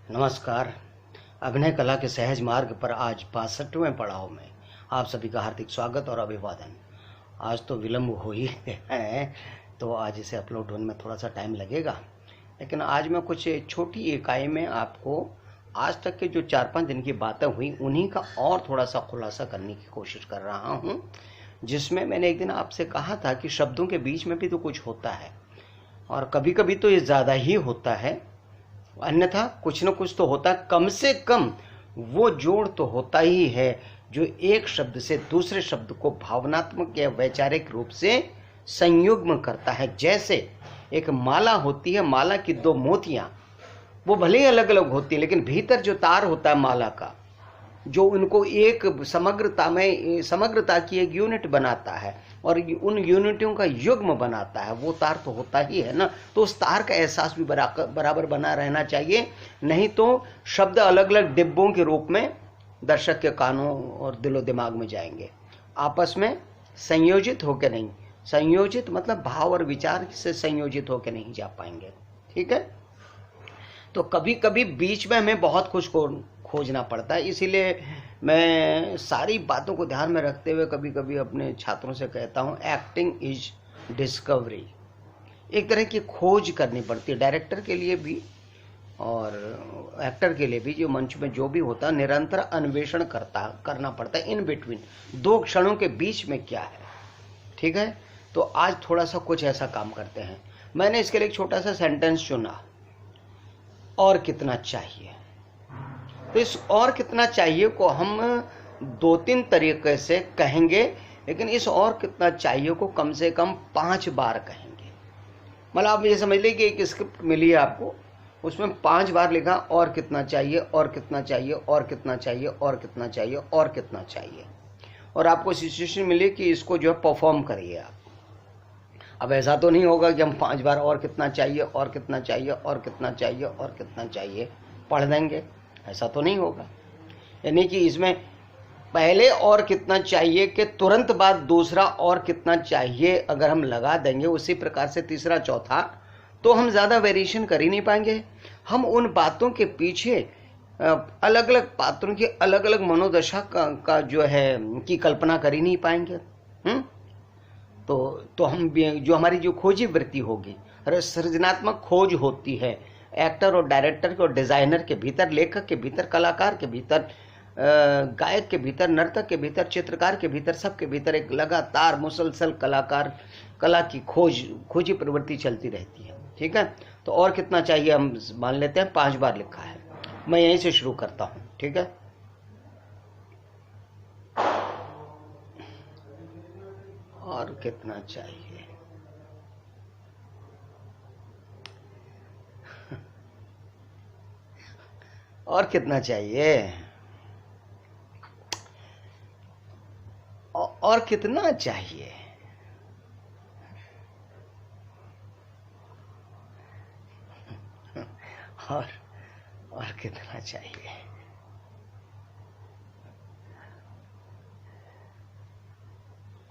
नमस्कार। अभिनय कला के सहज मार्ग पर आज 62वें पड़ाव में आप सभी का हार्दिक स्वागत और अभिवादन। आज तो विलम्ब हो ही गया है, तो आज इसे अपलोड होने में थोड़ा सा टाइम लगेगा, लेकिन आज मैं कुछ छोटी इकाई में आपको आज तक के जो 4-5 दिन की बातें हुई उन्हीं का और थोड़ा सा खुलासा करने की कोशिश कर रहा हूँ, जिसमें मैंने एक दिन आपसे कहा था कि शब्दों के बीच में भी तो कुछ होता है और कभी कभी तो ये ज़्यादा ही होता है, अन्यथा कुछ न कुछ तो होता है। कम से कम वो जोड़ तो होता ही है जो एक शब्द से दूसरे शब्द को भावनात्मक या वैचारिक रूप से संयुग्म करता है। जैसे एक माला होती है, माला की 2 मोतियां, वो भले ही अलग अलग होती है, लेकिन भीतर जो तार होता है माला का, जो उनको एक समग्रता की एक यूनिट बनाता है और उन यूनिटों का युग्म बनाता है, वो तार तो होता ही है ना। तो उस तार का एहसास भी बराबर बना रहना चाहिए, नहीं तो शब्द अलग अलग डिब्बों के रूप में दर्शक के कानों और दिलो दिमाग में जाएंगे, आपस में संयोजित होकर नहीं। संयोजित मतलब भाव और विचार से संयोजित होकर नहीं जा पाएंगे, ठीक है। तो कभी कभी बीच में हमें बहुत कुछ खोजना पड़ता है, इसीलिए मैं सारी बातों को ध्यान में रखते हुए कभी कभी अपने छात्रों से कहता हूँ, एक्टिंग इज डिस्कवरी। एक तरह की खोज करनी पड़ती है डायरेक्टर के लिए भी और एक्टर के लिए भी। जो मंच में जो भी होता है निरंतर अन्वेषण करना पड़ता है इन बिटवीन, 2 क्षणों के बीच में क्या है, ठीक है। तो आज थोड़ा सा कुछ ऐसा काम करते हैं। मैंने इसके लिए एक छोटा सा सेंटेंस चुना, और कितना चाहिए। तो इस और कितना चाहिए को हम 2-3 तरीके से कहेंगे, लेकिन इस और कितना चाहिए को कम से कम 5 बार कहेंगे। मतलब आप ये समझ लीजिए कि एक स्क्रिप्ट मिली है आपको, उसमें 5 बार लिखा और कितना चाहिए, और कितना चाहिए, और कितना चाहिए, और कितना चाहिए, और कितना चाहिए, और आपको सिचुएशन मिली कि इसको जो है परफॉर्म करिए आप। अब ऐसा तो नहीं होगा कि हम 5 बार और कितना चाहिए, और कितना चाहिए, और कितना चाहिए, और कितना चाहिए पढ़ देंगे, ऐसा तो नहीं होगा। यानी कि इसमें पहले और कितना चाहिए के तुरंत बाद दूसरा और कितना चाहिए अगर हम लगा देंगे, उसी प्रकार से तीसरा चौथा, तो हम ज़्यादा वेरिएशन कर ही नहीं पाएंगे। हम उन बातों के पीछे अलग अलग पात्रों की अलग अलग मनोदशा का जो है की कल्पना कर ही नहीं पाएंगे। तो हम जो हमारी जो खोजी वृत्ति होगी, सृजनात्मक खोज होती है एक्टर और डायरेक्टर के और डिजाइनर के भीतर, लेखक के भीतर, कलाकार के भीतर, गायक के भीतर, नर्तक के भीतर, चित्रकार के भीतर, सबके भीतर एक लगातार मुसलसल कला की खोजी प्रवृत्ति चलती रहती है, ठीक है। तो और कितना चाहिए हम मान लेते हैं 5 बार लिखा है। मैं यहीं से शुरू करता हूं, ठीक है। और कितना चाहिए, और कितना चाहिए, और कितना चाहिए, और कितना चाहिए,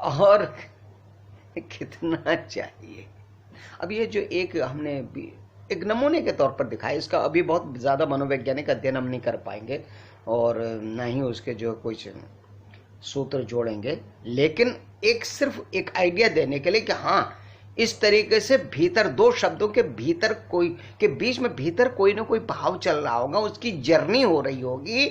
और कितना चाहिए। अब ये जो एक हमने एक नमूने के तौर पर दिखाया, इसका अभी बहुत ज़्यादा मनोवैज्ञानिक अध्ययन हम नहीं कर पाएंगे और न ही उसके जो कुछ सूत्र जोड़ेंगे, लेकिन सिर्फ एक आइडिया देने के लिए कि हाँ, इस तरीके से भीतर 2 शब्दों के भीतर बीच में भीतर कोई ना कोई भाव चल रहा होगा, उसकी जर्नी हो रही होगी।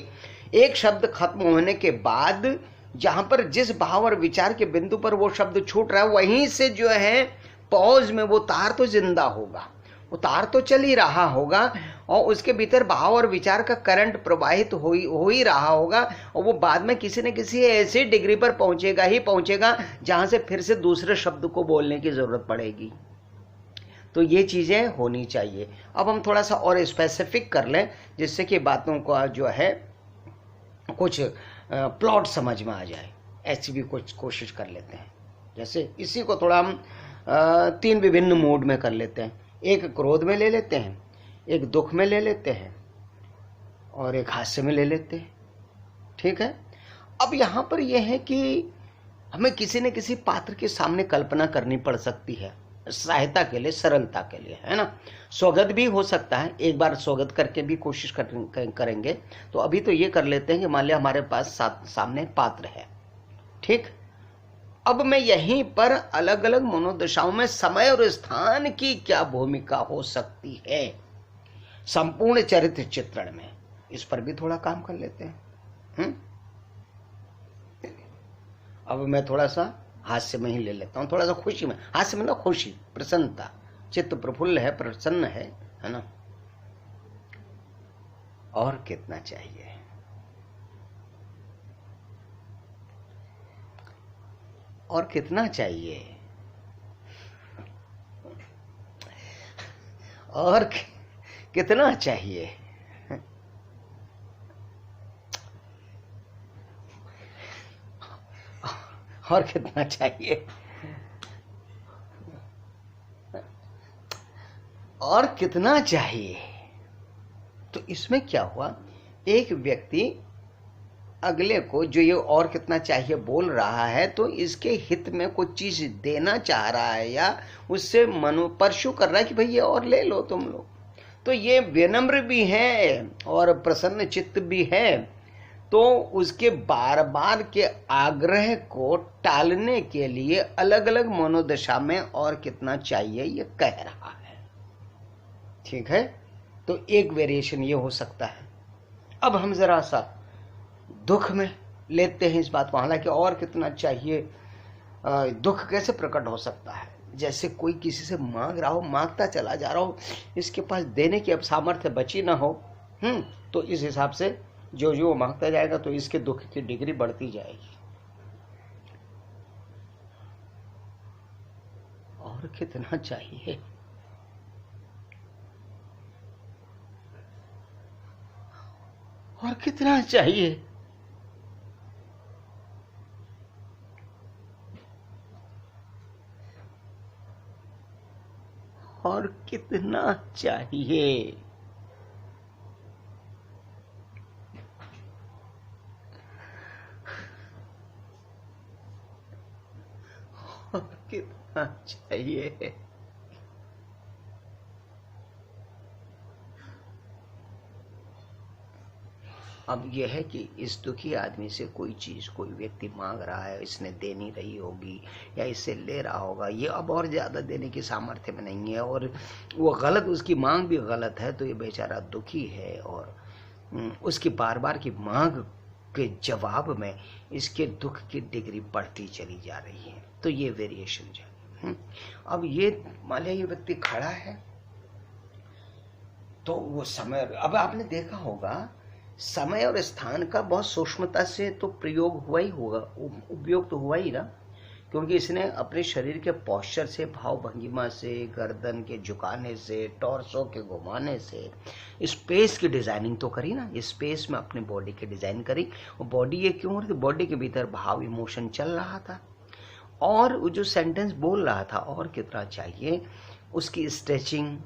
एक शब्द खत्म होने के बाद जहां पर जिस भाव और विचार के बिंदु पर वो शब्द छूट रहा है, वहीं से जो है पॉज में वो तार तो जिंदा होगा, वो तार तो चल ही रहा होगा और उसके भीतर भाव और विचार का करंट प्रवाहित हो ही रहा होगा, और वो बाद में किसी न किसी ऐसी डिग्री पर पहुंचेगा जहां से फिर से दूसरे शब्द को बोलने की जरूरत पड़ेगी। तो ये चीजें होनी चाहिए। अब हम थोड़ा सा और स्पेसिफिक कर लें, जिससे कि बातों का जो है कुछ प्लॉट समझ में आ जाए, ऐसी भी कुछ कोशिश कर लेते हैं। जैसे इसी को थोड़ा हम 3 विभिन्न मूड में कर लेते हैं। एक क्रोध में ले लेते हैं, एक दुख में ले लेते हैं, और एक हास्य में ले लेते हैं, ठीक है। अब यहाँ पर यह है कि हमें किसी न किसी पात्र के सामने कल्पना करनी पड़ सकती है। सहायता के लिए, सरलता के लिए, है ना। स्वागत भी हो सकता है, एक बार स्वागत करके भी कोशिश करेंगे। तो अभी तो ये कर लेते हैं कि मान लिया हमारे पास सामने पात्र है, ठीक। अब मैं यहीं पर अलग अलग मनोदशाओं में समय और स्थान की क्या भूमिका हो सकती है संपूर्ण चरित्र चित्रण में, इस पर भी थोड़ा काम कर लेते हैं। अब मैं थोड़ा सा हास्य में ही ले लेता हूं, थोड़ा सा खुशी में, हास्य में ना खुशी, प्रसन्नता, चित्त प्रफुल्ल है, प्रसन्न है ना। और कितना चाहिए, और कितना चाहिए, और कितना चाहिए। और कितना चाहिए, और कितना चाहिए। तो इसमें क्या हुआ, एक व्यक्ति अगले को जो ये और कितना चाहिए बोल रहा है, तो इसके हित में कुछ चीज देना चाह रहा है या उससे परसू कर रहा है कि भाई ये और ले लो तुम लोग। तो ये विनम्र भी है और प्रसन्न चित्त भी है, तो उसके बार बार के आग्रह को टालने के लिए अलग अलग मनोदशा में और कितना चाहिए ये कह रहा है, ठीक है। तो एक वेरिएशन ये हो सकता है। अब हम जरा सा दुख में लेते हैं इस बात को, हालांकि और कितना चाहिए, दुख कैसे प्रकट हो सकता है। जैसे कोई किसी से मांग रहा हो, मांगता चला जा रहा हो, इसके पास देने की अब सामर्थ्य बची ना हो, तो इस हिसाब से जो जो मांगता जाएगा तो इसके दुख की डिग्री बढ़ती जाएगी। और कितना चाहिए, और कितना चाहिए, और कितना चाहिए। और कितना चाहिए। अब यह है कि इस दुखी आदमी से कोई चीज कोई व्यक्ति मांग रहा है, इसने दे नहीं रही होगी या इससे ले रहा होगा, ये अब और ज्यादा देने की सामर्थ्य में नहीं है और वो गलत, उसकी मांग भी गलत है, तो ये बेचारा दुखी है और उसकी बार बार की मांग के जवाब में इसके दुख की डिग्री बढ़ती चली जा रही है। तो ये वेरिएशन है। अब ये मान लिया ये व्यक्ति खड़ा है, तो वो समय, अब आपने देखा होगा समय और स्थान का बहुत सूक्ष्मता से तो प्रयोग हुआ ही होगा, उपयोग तो हुआ ही ना, क्योंकि इसने अपने शरीर के पोस्चर से, भाव भंगिमा से, गर्दन के झुकाने से, टॉर्सो के घुमाने से स्पेस की डिजाइनिंग तो करी ना, स्पेस में अपने बॉडी की डिजाइन करी। और बॉडी ये क्यों हो रही थी, बॉडी के भीतर भाव इमोशन चल रहा था और वो जो सेंटेंस बोल रहा था और कितना चाहिए, उसकी स्ट्रेचिंग,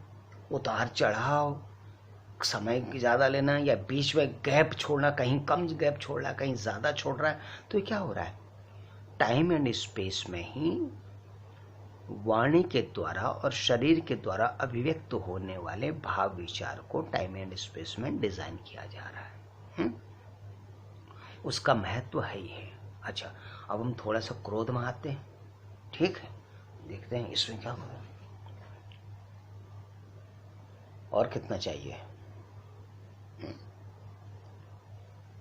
उतार चढ़ाव, समय ज्यादा लेना या बीच में गैप छोड़ना, कहीं कम गैप छोड़ रहा है, कहीं ज्यादा छोड़ रहा है, तो ये क्या हो रहा है, टाइम एंड स्पेस में ही वाणी के द्वारा और शरीर के द्वारा अभिव्यक्त होने वाले भाव विचार को टाइम एंड स्पेस में डिजाइन किया जा रहा है। उसका महत्व है ही है। अच्छा, अब हम थोड़ा सा क्रोध में आते हैं, ठीक है, देखते हैं इसमें क्या होगा। और कितना चाहिए,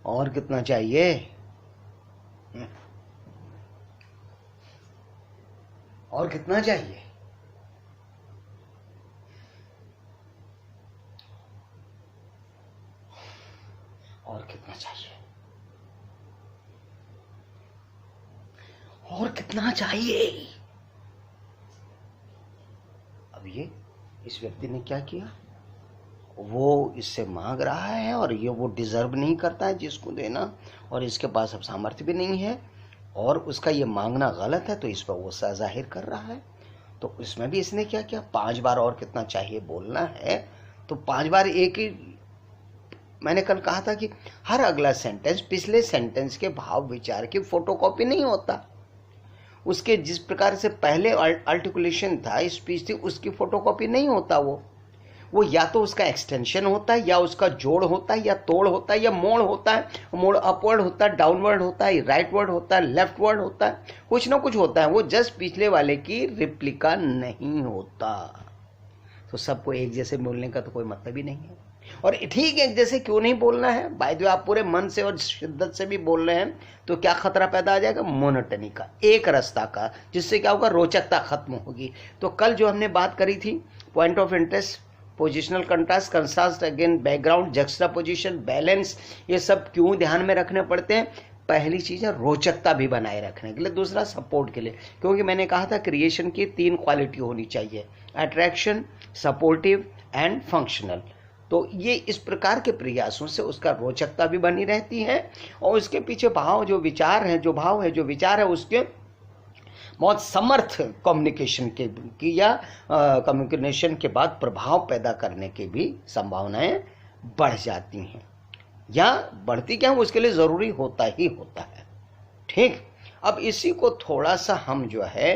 और कितना चाहिए, और कितना चाहिए, और कितना चाहिए, और कितना चाहिए। अब ये इस व्यक्ति ने क्या किया, वो इससे मांग रहा है और ये वो डिजर्व नहीं करता है जिसको देना, और इसके पास अब सामर्थ्य भी नहीं है और उसका ये मांगना गलत है, तो इस पर वो जाहिर कर रहा है। तो इसमें भी इसने क्या किया, 5 बार और कितना चाहिए बोलना है, तो 5 बार एक ही, मैंने कल कहा था कि हर अगला सेंटेंस पिछले सेंटेंस के भाव विचार की फोटोकॉपी नहीं होता, उसके जिस प्रकार से पहले आर्टिकुलेशन था, स्पीच थी, उसकी फोटोकॉपी नहीं होता। वो या तो उसका एक्सटेंशन होता है, या उसका जोड़ होता है, या तोड़ होता है, या मोड़ होता है। मोड़ अपवर्ड होता है, डाउनवर्ड होता है, राइटवर्ड होता है, लेफ्टवर्ड होता है, कुछ ना कुछ होता है। वो जस्ट पिछले वाले की रिप्लिका नहीं होता। तो सबको एक जैसे बोलने का तो कोई मतलब ही नहीं है। और ठीक एक जैसे क्यों नहीं बोलना है? बाय द वे, आप पूरे मन से और शिद्दत से भी बोल रहे हैं तो क्या खतरा पैदा आ जाएगा? मोनोटनी का, एक रास्ता का, जिससे क्या होगा? रोचकता खत्म होगी। तो कल जो हमने बात करी थी, point of interest, positional contrast, contrast again background, juxtaposition, balance, ये सब क्यों ध्यान में रखने पड़ते हैं? पहली चीज है रोचकता भी बनाए रखने के लिए, दूसरा सपोर्ट के लिए। क्योंकि मैंने कहा था क्रिएशन की 3 क्वालिटी होनी चाहिए, अट्रैक्शन, सपोर्टिव एंड फंक्शनल। तो ये इस प्रकार के प्रयासों से उसका रोचकता भी बनी रहती है, और उसके पीछे भाव जो विचार है, जो भाव है, जो विचार है, उसके बहुत समर्थ कम्युनिकेशन की या कम्युनिकेशन के बाद प्रभाव पैदा करने की भी संभावनाएं बढ़ जाती हैं, या बढ़ती क्या है, उसके लिए जरूरी होता ही होता है। ठीक, अब इसी को थोड़ा सा हम जो है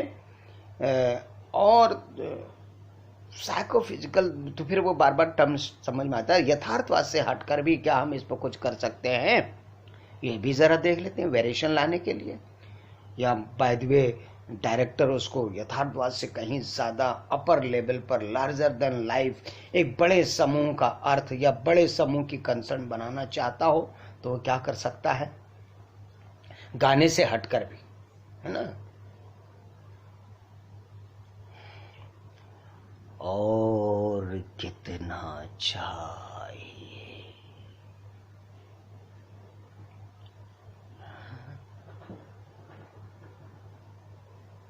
और साइकोफिजिकल, तो फिर वो बार बार टर्म समझ में आता है। यथार्थवाद से हटकर भी क्या हम इस पर कुछ कर सकते हैं, ये भी जरा देख लेते हैं, वेरिएशन लाने के लिए। या बाय द वे डायरेक्टर उसको यथार्थवाद से कहीं ज्यादा अपर लेवल पर, लार्जर देन लाइफ, एक बड़े समूह का अर्थ या बड़े समूह की कंसर्न बनाना चाहता हो तो वो क्या कर सकता है? गाने से हटकर भी, है ना। और कितना चाहिए,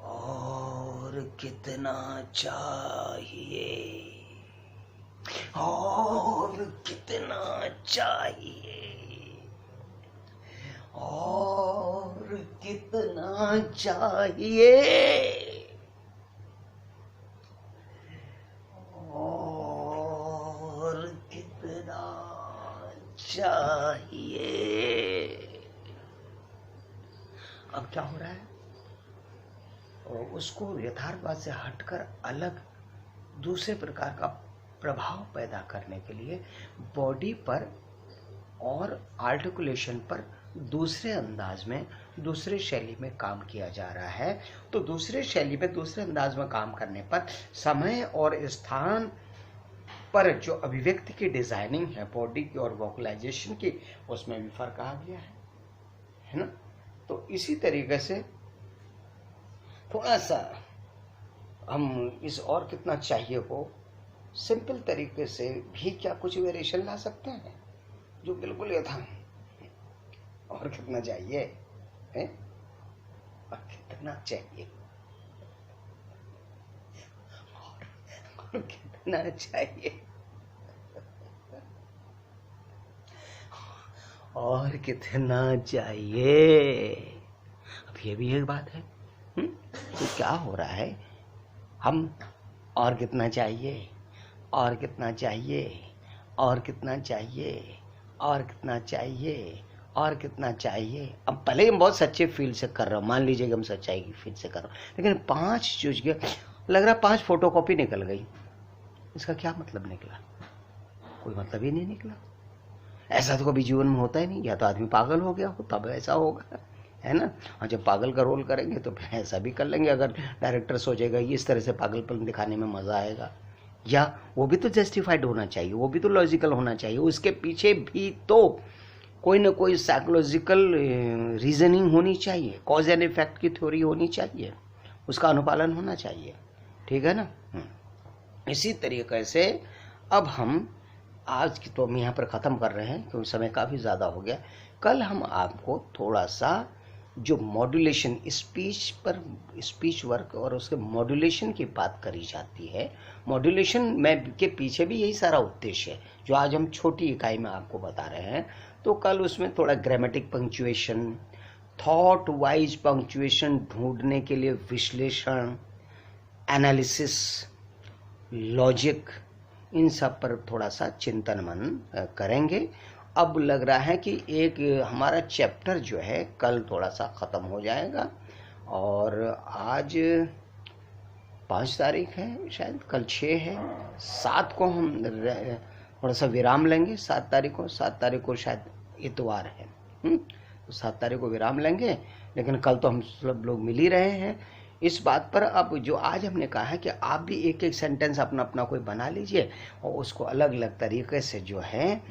और कितना चाहिए, और कितना चाहिए, और कितना चाहिए, और कितना चाहिए। अब क्या हो रहा है? और उसको यथार्थवाद से हटकर अलग दूसरे प्रकार का प्रभाव पैदा करने के लिए बॉडी पर और आर्टिकुलेशन पर दूसरे अंदाज में, दूसरे शैली में काम किया जा रहा है। तो दूसरे शैली में, दूसरे अंदाज में काम करने पर समय और स्थान पर जो अभिव्यक्ति की डिजाइनिंग है बॉडी की और वोकलाइजेशन की, उसमें भी फर्क आ गया है ना। तो इसी तरीके से थोड़ा सा हम इस और कितना चाहिए को सिंपल तरीके से भी क्या कुछ वेरिएशन ला सकते हैं, जो बिल्कुल ये था, और कितना चाहिए है, और कितना चाहिए, और कितना चाहिए, और कितना चाहिए। अब ये भी एक बात है। तो क्या हो रहा है? हम और कितना चाहिए, और कितना चाहिए, और कितना चाहिए, और कितना चाहिए, और कितना चाहिए। अब भले ही हम बहुत सच्चे फील से कर रहे हो, मान लीजिए कि हम सच्चाई की फील से कर रहे हो, लेकिन 5 चूज गया, लग रहा 5 फोटोकॉपी निकल गई। इसका क्या मतलब निकला? कोई मतलब ही नहीं निकला। ऐसा तो कभी जीवन में होता ही नहीं। या तो आदमी पागल हो गया हो तब ऐसा होगा, है ना। और जब पागल का रोल करेंगे तो फिर ऐसा भी कर लेंगे। अगर डायरेक्टर सोचेगा इस तरह से पागलपन दिखाने में मजा आएगा, या वो भी तो जस्टिफाइड होना चाहिए, वो भी तो लॉजिकल होना चाहिए। उसके पीछे भी तो कोई ना कोई साइकोलॉजिकल रीजनिंग होनी चाहिए, कॉज एंड इफेक्ट की थ्योरी होनी चाहिए, उसका अनुपालन होना चाहिए। ठीक है ना। इसी तरीके से अब हम आज की तो हम यहाँ पर ख़त्म कर रहे हैं क्योंकि समय काफ़ी ज़्यादा हो गया। कल हम आपको थोड़ा सा जो मॉड्यूलेशन, स्पीच वर्क और उसके मॉड्यूलेशन की बात करी जाती है, मॉड्यूलेशन में के पीछे भी यही सारा उद्देश्य है जो आज हम छोटी इकाई में आपको बता रहे हैं। तो कल उसमें थोड़ा grammatic punctuation, thought wise punctuation ढूंढने के लिए विश्लेषण, एनालिसिस, लॉजिक, इन सब पर थोड़ा सा चिंतन मनन करेंगे। अब लग रहा है कि एक हमारा चैप्टर जो है कल थोड़ा सा ख़त्म हो जाएगा और आज 5 तारीख है, शायद कल 6 है। 7 को हम थोड़ा सा विराम लेंगे। 7 तारीख को शायद इतवार है। तो 7 तारीख को विराम लेंगे, लेकिन कल तो हम सब लोग मिल ही रहे हैं इस बात पर। अब जो आज हमने कहा है कि आप भी एक एक सेंटेंस अपना अपना कोई बना लीजिए और उसको अलग अलग तरीके से जो है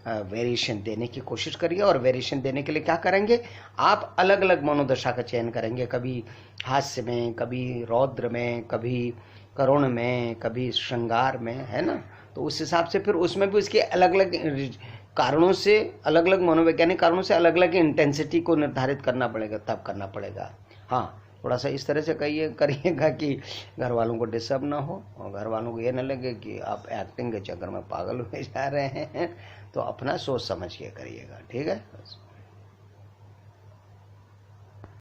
वेरिएशन देने की कोशिश करिए। और वेरिएशन देने के लिए क्या करेंगे, आप अलग अलग मनोदशा का चयन करेंगे, कभी हास्य में, कभी रौद्र में, कभी करुण में, कभी श्रृंगार में, है ना। तो उस हिसाब से फिर उसमें भी उसके अलग अलग कारणों से, अलग अलग मनोवैज्ञानिक कारणों से अलग अलग इंटेंसिटी को निर्धारित करना पड़ेगा, तब करना पड़ेगा। हाँ, थोड़ा सा इस तरह से करिएगा कि घर वालों को डिस्टर्ब ना हो और घर वालों को ये न लगे कि आप एक्टिंग के चक्कर में पागल हुए जा रहे हैं। तो अपना सोच समझ के करिएगा, ठीक है।